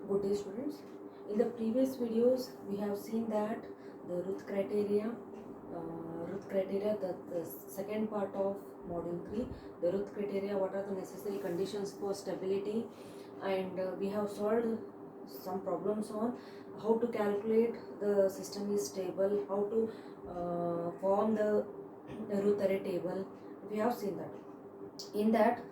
Good day, students. In the previous videos we have seen that the Ruth criteria, the second part of module 3, the Ruth criteria, what are the necessary conditions for stability, and we have solved some problems on how to calculate the system is stable, how to form the Ruth array table. We have seen that. In that,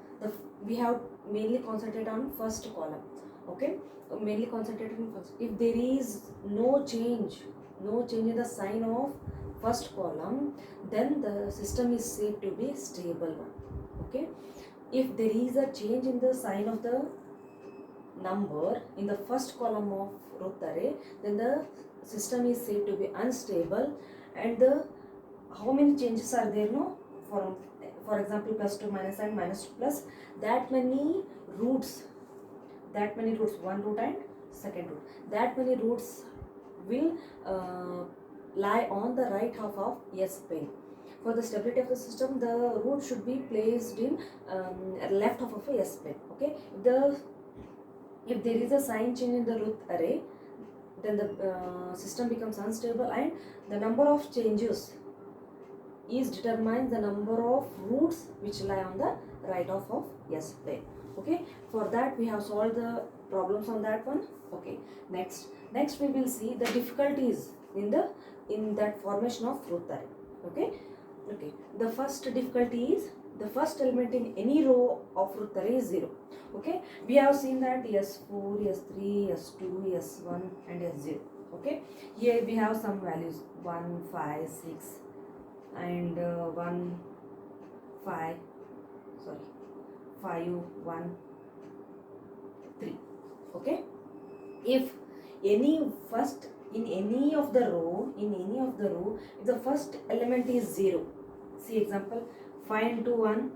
we have mainly concentrated on first column. Okay, mainly concentrated on first. If there is no change in the sign of first column, then the system is said to be stable one. Okay, if there is a change in the sign of the number in the first column of Ruth array, then the system is said to be unstable. And the how many changes are there, no, for example, plus to minus and minus to plus, that many roots, one root and second root, that many roots will lie on the right half of S plane. For the stability of the system, the root should be placed in left half of a S plane. Okay, if there is a sign change in the Ruth array, then the system becomes unstable, and the number of changes is determines the number of roots which lie on the right half of S plane. Okay, for that we have solved the problems on that one. Okay, next we will see the difficulties in that formation of Ruth array. Okay, the first difficulty is the first element in any row of Ruth array is 0. Okay, we have seen that S4, S3, S2, S1 and S0. Okay, here we have some values 1, 5, 6 and 1, 5, 1, 3. Okay, if any first in any of the row, if the first element is 0, see example 5 into 1,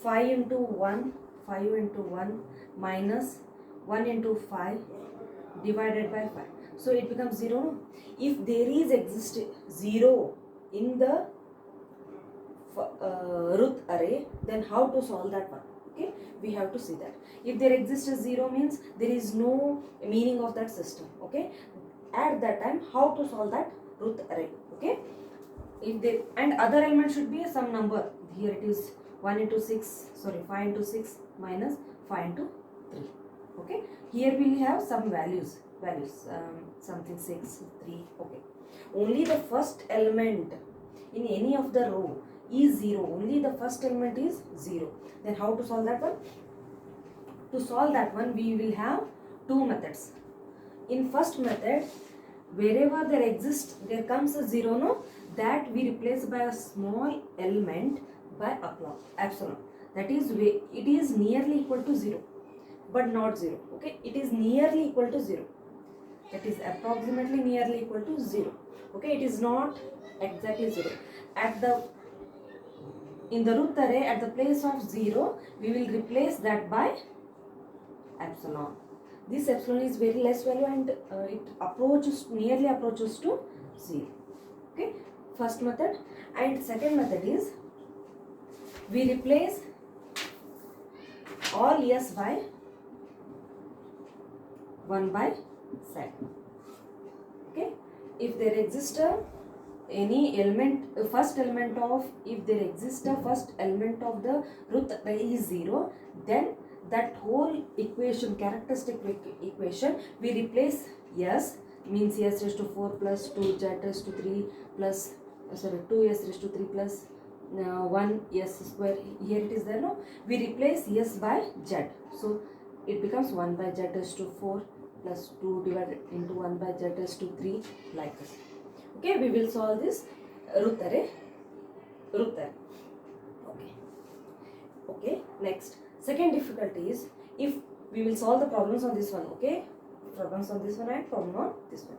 5 into 1 minus 1 into 5 divided by 5. So it becomes 0. If there is 0 in the Ruth array, then how to solve that one? Okay, we have to see that. If there exists a 0 means there is no meaning of that system. Okay, at that time how to solve that Ruth array? Okay, if there and other element should be some number. Here it is 5 into 6 minus 5 into 3. Okay, here we have some values, something 6, 3. Okay, only the first element in any of the row is 0. Only the first element is 0. Then how to solve that one? To solve that one, we will have two methods. In first method, wherever there comes a 0, no, that we replace by a small element by epsilon. That is, it is nearly equal to 0, but not 0. Okay, it is nearly equal to 0. That is approximately nearly equal to 0. Okay, it is not exactly 0. In the Ruth array, at the place of 0, we will replace that by epsilon. This epsilon is very less value and it nearly approaches to 0. Okay, first method. And second method is we replace all S by 1 by 7. Okay, if there exists any element, first element of the Ruth array is 0, then that whole equation, characteristic equation, we replace S, means S raised to 4 plus 2 Z raised to 3 plus 2S raised to 3 plus 1 S square. Here it is there, no, we replace S by Z, so it becomes 1 by Z raised to 4 plus 2 divided into 1 by Z raised to 3, like this. Okay, we will solve this Ruth array. Okay, next, second difficulty is, if we will solve the problems on this one. Okay, problems on this one and problem on this one.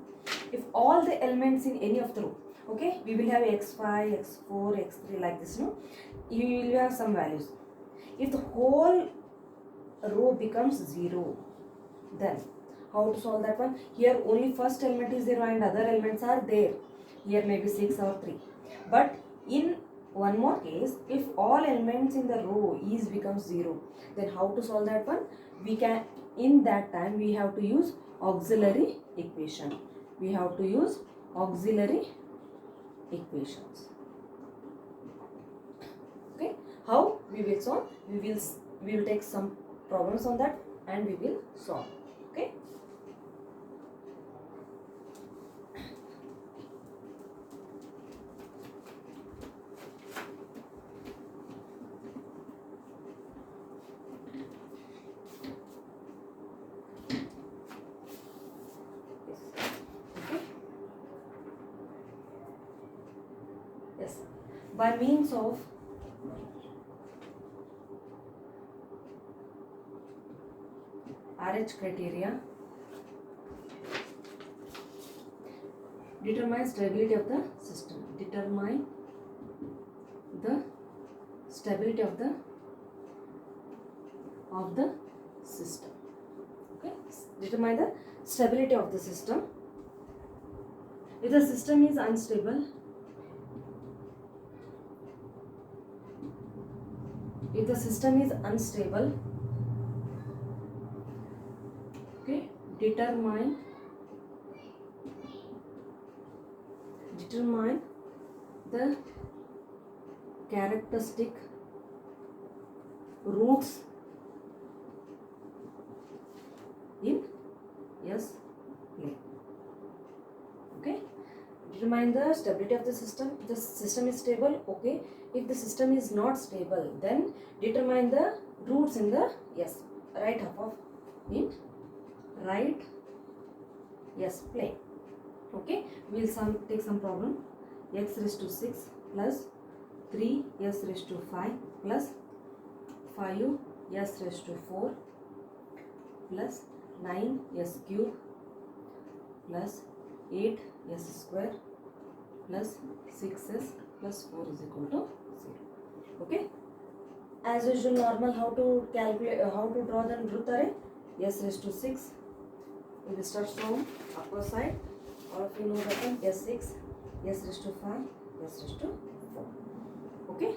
If all the elements in any of the row, okay, we will have x5, x4, x3, like this, no, you will have some values. If the whole row becomes 0, then how to solve that one? Here only first element is 0 and other elements are there. Here maybe 6 or 3. But in one more case, if all elements in the row is becomes 0, then how to solve that one? We can, in that time we have to use auxiliary equation. We have to use auxiliary equations. Okay, how we will solve? We will take some problems on that and we will solve. Okay. Yes, by means of RH criteria, determine stability of the system. Determine the stability of the system. Okay, determine the stability of the system. If the system is unstable, okay, determine the characteristic roots in S plane. Okay, determine the stability of the system. If the system is stable, okay. If the system is not stable, then determine the roots in the right half of in right plane. Okay, we'll take some problem. X raised to 6 plus 3 s raised to 5 plus 5 s raised to 4 plus 9 s cube plus 8 s square plus 6s plus 4 is equal to 0. Okay, as usual, normal, how to calculate, how to draw the root array? S raised to 6, we will start from upper side. All of you know that one, S6, s raised to 5, s raised to 4. Okay.